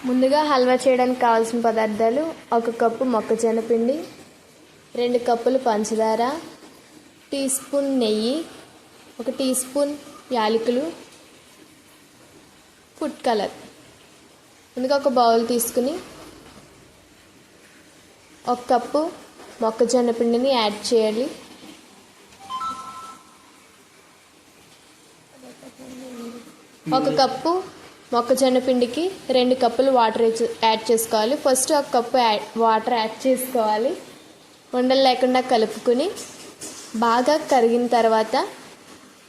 ముందుగా హల్వా చేయడానికి కావాల్సిన పదార్థాలు: 1 కప్పు మొక్కజొన్న పిండి, 2 కప్పులు పంచదార, టీ స్పూన్ నెయ్యి, 1 టీ స్పూన్ యాలకులు, ఫుడ్ కలర్. ముందుగా ఒక బౌల్ తీసుకుని 1 కప్పు మొక్కజొన్న పిండిని యాడ్ చేయాలి. ఒక కప్పు మొక్కజొన్న పిండికి 2 కప్పులు వాటర్ యాడ్ చేసుకోవాలి. ఫస్ట్ 1 కప్పు వాటర్ యాడ్ చేసుకోవాలి. ఉండలు లేకుండా కలుపుకుని బాగా కరిగిన తర్వాత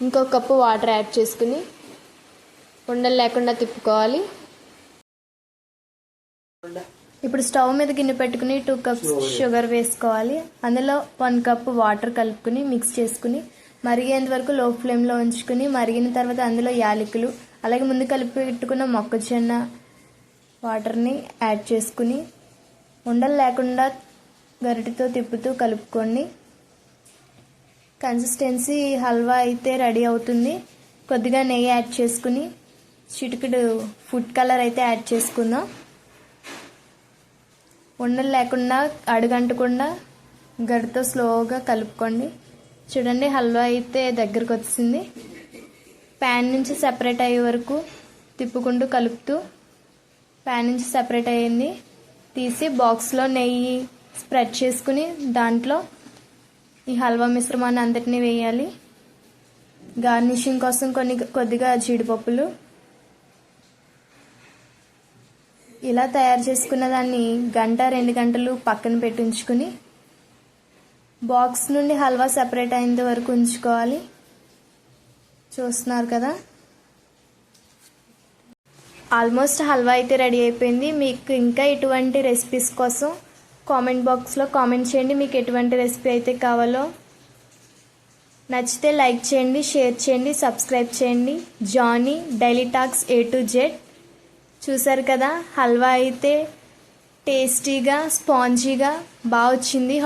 ఇంకొక కప్పు వాటర్ యాడ్ చేసుకుని ఉండలు లేకుండా తిప్పుకోవాలి. ఇప్పుడు స్టవ్ మీద గిన్నె పెట్టుకుని 2 కప్స్ షుగర్ వేసుకోవాలి. అందులో 1 కప్పు వాటర్ కలుపుకుని మిక్స్ చేసుకుని మరిగేంత వరకు లో ఫ్లేమ్లో ఉంచుకుని మరిగిన తర్వాత అందులో యాలకులు, అలాగే ముందు కలిపి పెట్టుకున్న మొక్కజొన్న వాటర్ని యాడ్ చేసుకుని ఉండలు లేకుండా గరిటెతో తిప్పుతూ కలుపుకోండి. కన్సిస్టెన్సీ హల్వా అయితే రెడీ అవుతుంది. కొద్దిగా నెయ్యి యాడ్ చేసుకుని చిటికెడు ఫుడ్ కలర్ అయితే యాడ్ చేసుకుందాం. ఉండలు లేకుండా అడుగంటకుండా గరిటెతో స్లోగా కలుపుకోండి. చూడండి, హల్వా అయితే దగ్గరకు వచ్చింది. ప్యాన్ నుంచి సెపరేట్ అయ్యే వరకు తిప్పుకుంటూ కలుపుతూ ప్యాన్ నుంచి సెపరేట్ అయ్యింది తీసి బాక్స్లో నెయ్యి స్ప్రెడ్ చేసుకుని దాంట్లో ఈ హల్వా మిశ్రమాన్ని అంతటినీ వేయాలి. గార్నిషింగ్ కోసం కొద్దిగా జీడిపప్పులు. ఇలా తయారు చేసుకున్న దాన్ని 1-2 గంటలు పక్కన పెట్టి ఉంచుకుని బాక్స్ నుండి హల్వా సెపరేట్ అయ్యేంత వరకు ఉంచుకోవాలి. చూస్తున్నారు కదా, ఆల్మోస్ట్ హల్వా అయితే రెడీ అయిపోయింది. మీకు ఇంకా ఇటువంటి రెసిపీస్ కోసం కామెంట్ బాక్స్లో కామెంట్ చేయండి. మీకు ఎటువంటి రెసిపీ అయితే కావాలో. నచ్చితే లైక్ చేయండి, షేర్ చేయండి, సబ్స్క్రైబ్ చేయండి. Johnny daily talks A to Z. చూసారు కదా, హల్వా అయితే టేస్టీగా స్పాంజీగా బాగా వచ్చింది.